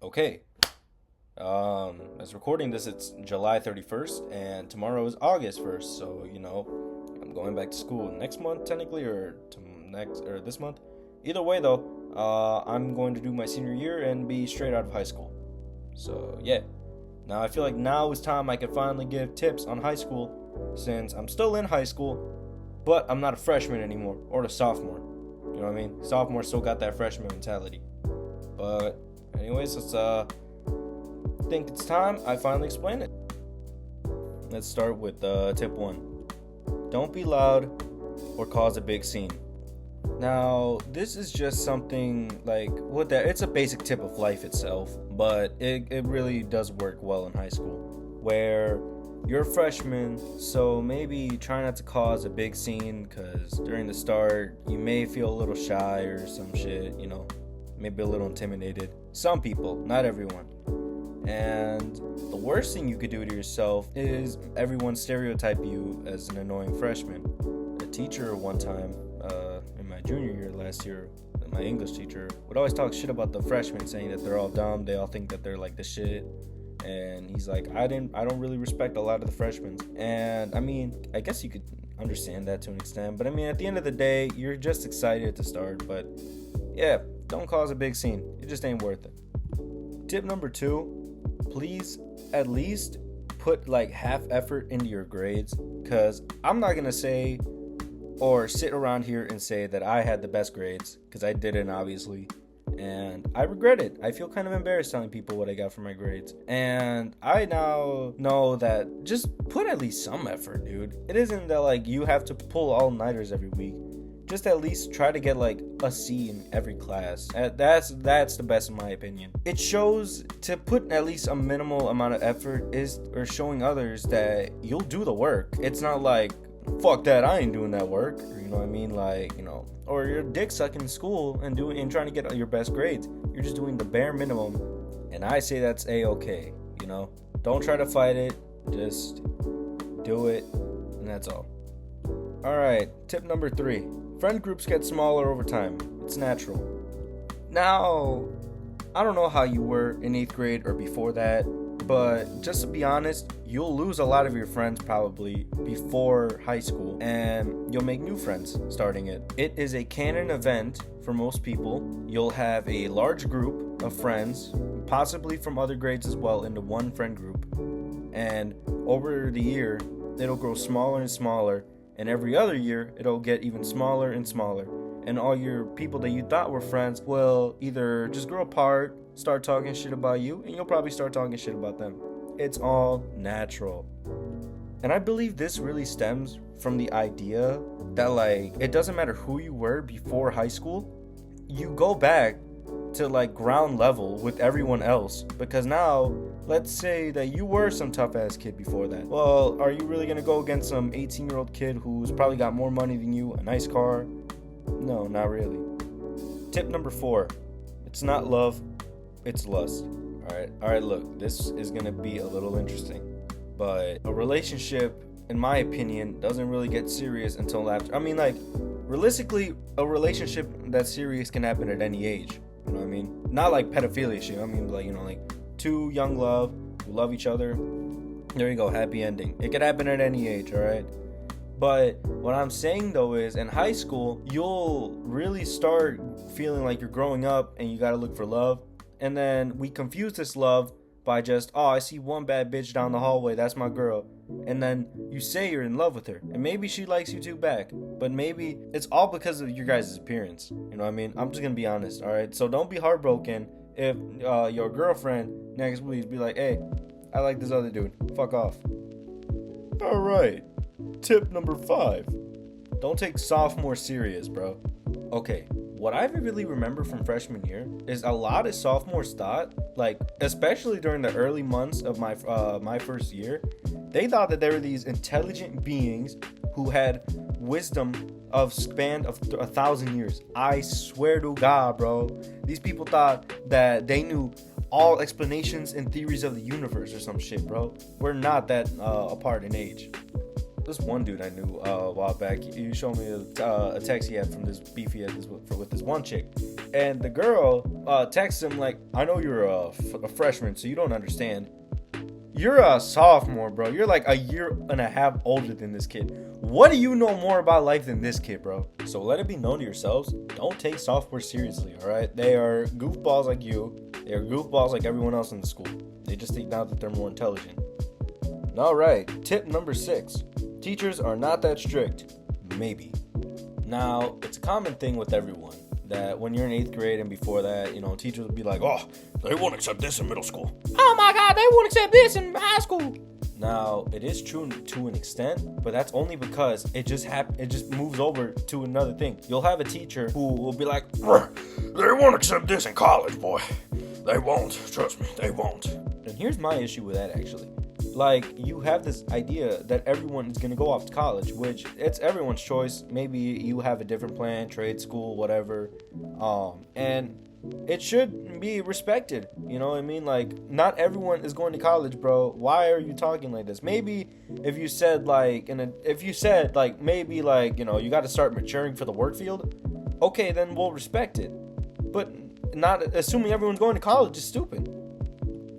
Okay. As recording this, it's July 31st, and tomorrow is August 1st. So I'm going back to school next month, technically, or this month. Either way, though, I'm going to do my senior year and be straight out of high school. So yeah. Now I feel like now is time I can finally give tips on high school, since I'm still in high school, but I'm not a freshman anymore or a sophomore. You know what I mean? Sophomore still got that freshman mentality. But anyways, think it's time I finally explain it. Let's start with tip 1. Don't be loud or cause a big scene. Now, this is just something like it's a basic tip of life itself, but it really does work well in high school, where you're a freshman, so maybe try not to cause a big scene, because during the start you may feel a little shy or some shit, maybe a little intimidated. Some people, not everyone. And the worst thing you could do to yourself is everyone stereotype you as an annoying freshman. A teacher one time, in my junior year last year, my English teacher would always talk shit about the freshmen, saying that they're all dumb, they all think that they're like the shit. And he's like, I don't really respect a lot of the freshmen. And I guess you could understand that to an extent, but at the end of the day, you're just excited to start. But yeah, don't cause a big scene, it just ain't worth it. Tip number 2, please at least put like half effort into your grades, because I'm not gonna say or sit around here and say that I had the best grades, because I didn't, obviously, and I regret it. I feel kind of embarrassed telling people what I got for my grades, and I now know that just put at least some effort, dude. It isn't that like you have to pull all-nighters every week. Just at least try to get like a C in every class. That's the best in my opinion. It shows to put at least a minimal amount of effort or showing others that you'll do the work. It's not like, fuck that, I ain't doing that work. Or, you know what I mean? Or you're dick sucking in school and trying to get your best grades. You're just doing the bare minimum. And I say that's A-okay, Don't try to fight it. Just do it. And that's all. Alright, tip number 3. Friend groups get smaller over time. It's natural. Now, I don't know how you were in 8th grade or before that, but just to be honest, you'll lose a lot of your friends probably before high school, and you'll make new friends starting it. It is a canon event for most people. You'll have a large group of friends, possibly from other grades as well, into one friend group, and over the year, it'll grow smaller and smaller. And every other year, it'll get even smaller and smaller. And all your people that you thought were friends will either just grow apart, start talking shit about you, and you'll probably start talking shit about them. It's all natural. And I believe this really stems from the idea that it doesn't matter who you were before high school, you go back to ground level with everyone else, because now let's say that you were some tough ass kid before that. Well, are you really gonna go against some 18-year-old kid who's probably got more money than you, a nice car? No, not really. Tip number 4, it's not love, it's lust. Alright, look, this is gonna be a little interesting, but a relationship, in my opinion, doesn't really get serious until after. Realistically, a relationship that's serious can happen at any age. You know what I mean? Not like pedophilia shit. Two young love who love each other. There you go, happy ending. It could happen at any age, alright? But what I'm saying though is, in high school, you'll really start feeling like you're growing up and you gotta look for love. And then we confuse this love by just, I see one bad bitch down the hallway, that's my girl. And then you say you're in love with her, and maybe she likes you too back, but maybe it's all because of your guys' appearance. You know what I mean? I'm just gonna be honest, alright? So don't be heartbroken if your girlfriend next week be like, hey, I like this other dude, fuck off. Alright, tip number 5. Don't take sophomore serious, bro. Okay, what I vividly remember from freshman year is a lot of sophomores thought, especially during the early months of my first year, they thought that they were these intelligent beings who had wisdom of span of 1,000 years. I swear to God, bro. These people thought that they knew all explanations and theories of the universe or some shit, bro. We're not that apart in age. This one dude I knew a while back, he showed me a text he had from this beef he had with this one chick. And the girl texts him like, I know you're a freshman, so you don't understand. You're a sophomore, bro. You're like a year and a half older than this kid. What do you know more about life than this kid, bro? So let it be known to yourselves, don't take sophomores seriously, all right? They are goofballs like you. They are goofballs like everyone else in the school. They just think now that they're more intelligent. All right, tip number 6. Teachers are not that strict. Maybe. Now, it's a common thing with everyone that when you're in 8th grade and before that, teachers will be like, oh, they won't accept this in middle school. Oh my God, they won't accept this in high school. Now, it is true to an extent, but that's only because it just moves over to another thing. You'll have a teacher who will be like, they won't accept this in college, boy. They won't. Trust me, they won't. And here's my issue with that, actually. Like, you have this idea that everyone is going to go off to college, which it's everyone's choice. Maybe you have a different plan, trade school, whatever. And it should be respected. You know what I mean? Like, not everyone is going to college, bro. Why are you talking like this? Maybe if you said maybe you got to start maturing for the work field, okay, then we'll respect it. But not assuming everyone's going to college is stupid.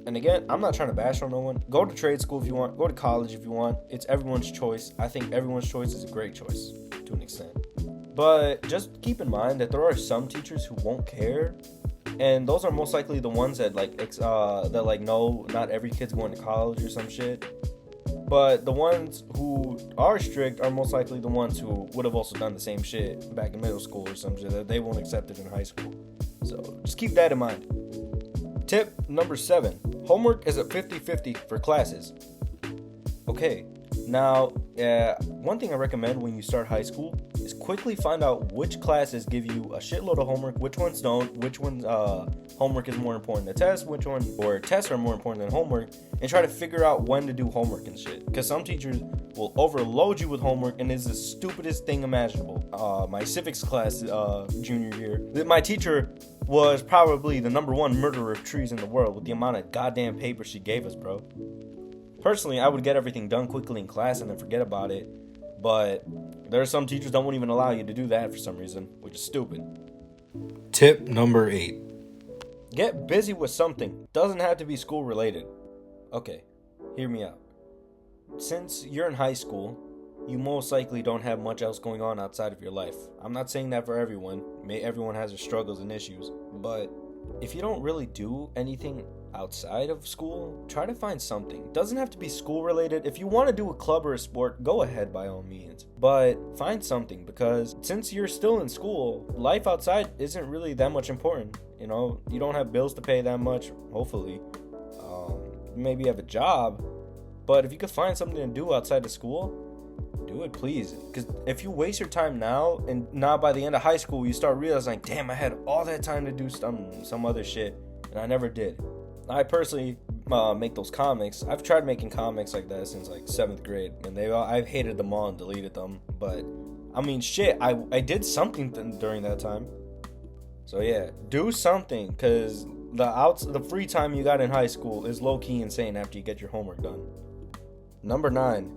And again, I'm not trying to bash on no one. Go to trade school if you want. Go to college if you want. It's everyone's choice. I think everyone's choice is a great choice to an extent. But just keep in mind that there are some teachers who won't care. And those are most likely the ones that no, not every kid's going to college or some shit. But the ones who are strict are most likely the ones who would have also done the same shit back in middle school or some shit that they won't accept it in high school. So just keep that in mind. Tip number 7. Homework is a 50-50 for classes. Okay, now, one thing I recommend when you start high school is quickly find out which classes give you a shitload of homework, which ones don't, which ones homework is more important than tests, tests are more important than homework, and try to figure out when to do homework and shit. Because some teachers will overload you with homework, and it's the stupidest thing imaginable. My civics class junior year, my teacher was probably the number 1 murderer of trees in the world with the amount of goddamn paper she gave us, bro. Personally, I would get everything done quickly in class and then forget about it. But there are some teachers that won't even allow you to do that for some reason, which is stupid. Tip number 8. Get busy with something. Doesn't have to be school related. Okay, hear me out. Since you're in high school, you most likely don't have much else going on outside of your life. I'm not saying that for everyone. Everyone has their struggles and issues. But if you don't really do anything outside of school, try to find something. It doesn't have to be school related. If you want to do a club or a sport, go ahead by all means. But find something, because since you're still in school, life outside isn't really that much important. You don't have bills to pay that much, hopefully. Maybe you have a job. But if you could find something to do outside of school, do it, please. Because if you waste your time now, and now by the end of high school, you start realizing, like, damn, I had all that time to do some other shit, and I never did. I personally make those comics. I've tried making comics like that since like 7th grade, and I've hated them all and deleted them. But I mean, shit, I did something during that time. So yeah, do something, because the free time you got in high school is low-key insane after you get your homework done. Number 9.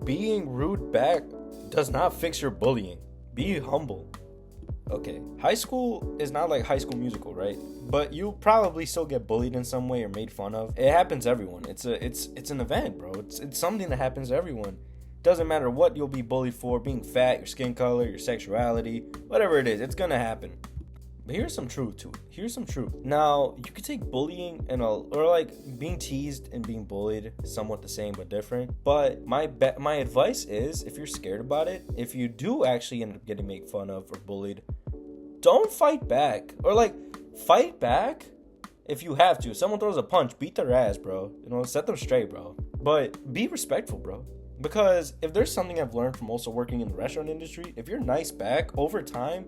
Being rude back does not fix your bullying. Be humble. Okay, high school is not like High School Musical, right? But you probably still get bullied in some way or made fun of. It happens to everyone. It's an event, bro. It's something that happens to everyone. Doesn't matter what you'll be bullied for, being fat, your skin color, your sexuality, whatever it is, it's gonna happen. But here's some truth to it. Now, you could take bullying or being teased and being bullied somewhat the same but different. But my advice is, if you're scared about it, if you do actually end up getting made fun of or bullied, don't fight back. Or fight back if you have to. If someone throws a punch, beat their ass, bro. Set them straight, bro. But be respectful, bro. Because if there's something I've learned from also working in the restaurant industry, if you're nice back, over time,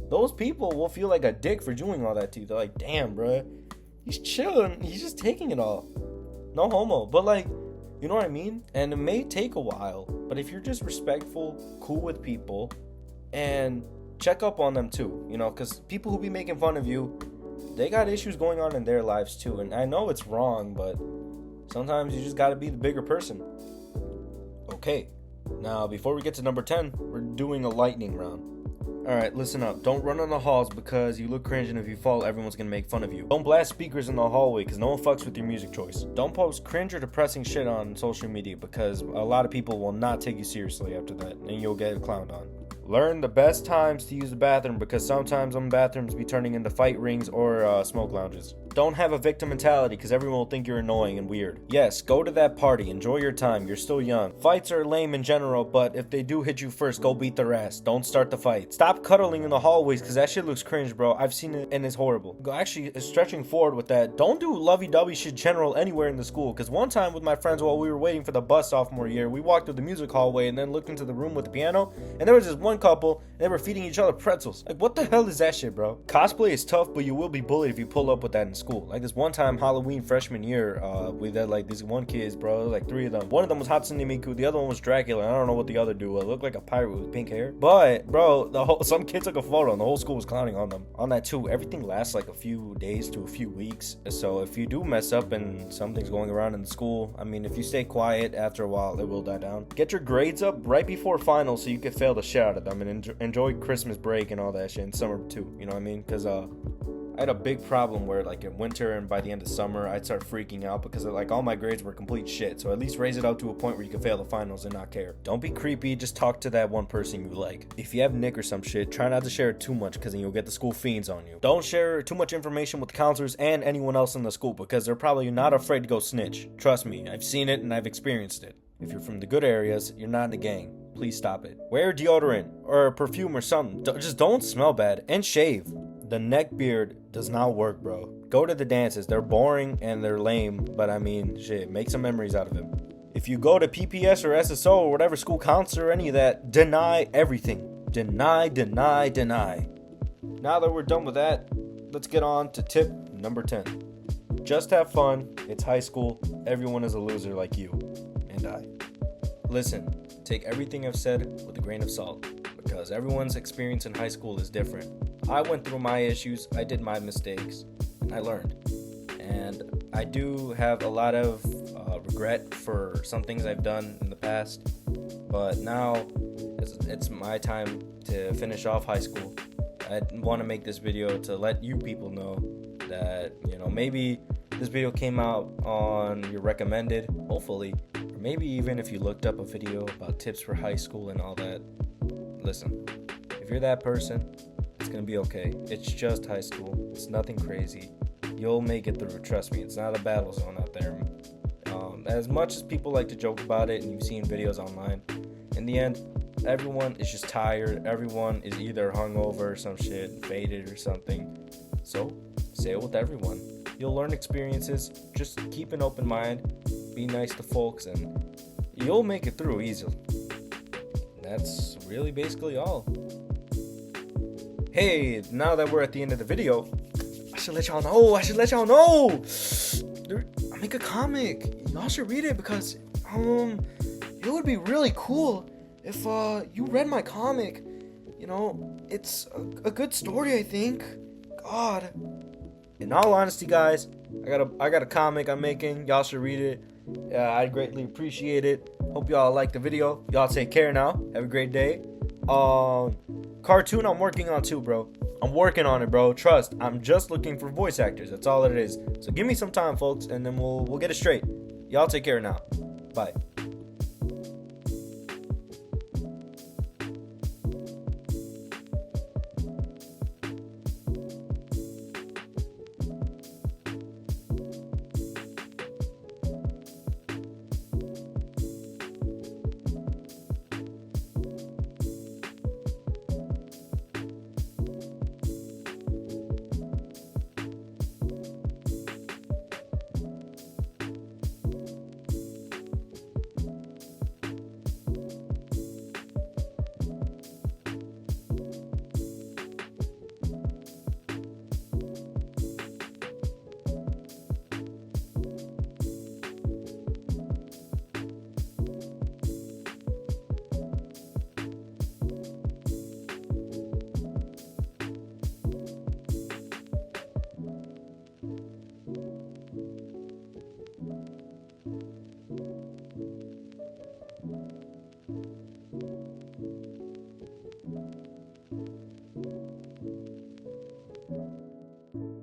those people will feel like a dick for doing all that to you. They're like, damn, bro, he's chilling. He's just taking it all. No homo. But you know what I mean? And it may take a while, but if you're just respectful, cool with people, and check up on them too, because people who be making fun of you, they got issues going on in their lives too. And I know it's wrong, but sometimes you just got to be the bigger person. Okay, now before we get to number 10, we're doing a lightning round. Alright, listen up. Don't run on the halls because you look cringe, and if you fall, everyone's gonna make fun of you. Don't blast speakers in the hallway because no one fucks with your music choice. Don't post cringe or depressing shit on social media because a lot of people will not take you seriously after that, and you'll get clowned on. Learn the best times to use the bathroom because sometimes some bathrooms be turning into fight rings or smoke lounges. Don't have a victim mentality because everyone will think you're annoying and weird. Yes, go to that party. Enjoy your time. You're still young. Fights are lame in general, but if they do hit you first, go beat their ass. Don't start the fight. Stop cuddling in the hallways because that shit looks cringe, bro. I've seen it and it's horrible. Actually, stretching forward with that, don't do lovey-dovey shit general anywhere in the school because one time with my friends while we were waiting for the bus sophomore year, we walked through the music hallway and then looked into the room with the piano, and there was this one couple and they were feeding each other pretzels. Like, what the hell is that shit, bro? Cosplay is tough, but you will be bullied if you pull up with that in school. Like this one time Halloween freshman year, we had like these one kids, bro, like 3 of them. One of them was Hatsune Miku, the other one was Dracula. I don't know what the other dude was. It looked like a pirate with pink hair. But bro, some kid took a photo and the whole school was clowning on them. On that too, everything lasts like a few days to a few weeks. So if you do mess up and something's going around in the school, I mean, if you stay quiet, after a while it will die down. Get your grades up right before finals so you can fail the shit out of them and enjoy Christmas break and all that shit, and summer too, you know what I mean? Because I had a big problem where like in winter and by the end of summer I'd start freaking out because like all my grades were complete shit. So at least raise it up to a point where you can fail the finals and not care. Don't be creepy, just talk to that one person you like. If you have Nick or some shit, try not to share it too much because then you'll get the school fiends on you. Don't share too much information with the counselors and anyone else in the school because they're probably not afraid to go snitch. Trust me, I've seen it and I've experienced it. If you're from the good areas, you're not in the gang. Please stop it. Wear deodorant or perfume or something. Just don't smell bad and shave. The neck beard does not work, bro. Go to the dances. They're boring and they're lame, but I mean, shit, make some memories out of them. If you go to PPS or SSO or whatever school counselor or any of that, deny everything. Deny. Now that we're done with that, let's get on to tip number 10. Just have fun. It's high school. Everyone is a loser like you and I. Listen, take everything I've said with a grain of salt because everyone's experience in high school is different. I went through my issues, I did my mistakes, and I learned. And I do have a lot of regret for some things I've done in the past, but now it's my time to finish off high school. I want to make this video to let you people know that, you know, maybe this video came out on your recommended, hopefully, or maybe even if you looked up a video about tips for high school and all that. Listen, if you're that person, it's gonna be okay. It's just high school. It's nothing crazy. You'll make it through. Trust me, it's not a battle zone out there. As much as people like to joke about it and you've seen videos online, in the end, everyone is just tired. Everyone is either hungover or some shit, faded or something. So, say it with everyone. You'll learn experiences. Just keep an open mind. Be nice to folks and you'll make it through easily. That's really basically all. Hey, now that we're at the end of the video, I should let y'all know. I make a comic. Y'all should read it because it would be really cool if you read my comic. You know, it's a good story, I think. God. In all honesty, guys, I got a comic I'm making. Y'all should read it. I'd greatly appreciate it. Hope y'all like the video. Y'all take care now. Have a great day. Cartoon I'm working on too, bro. I'm working on it, bro. Trust. I'm just looking for voice actors. That's all it is. So give me some time, folks, and then we'll get it straight. Y'all take care now. Bye.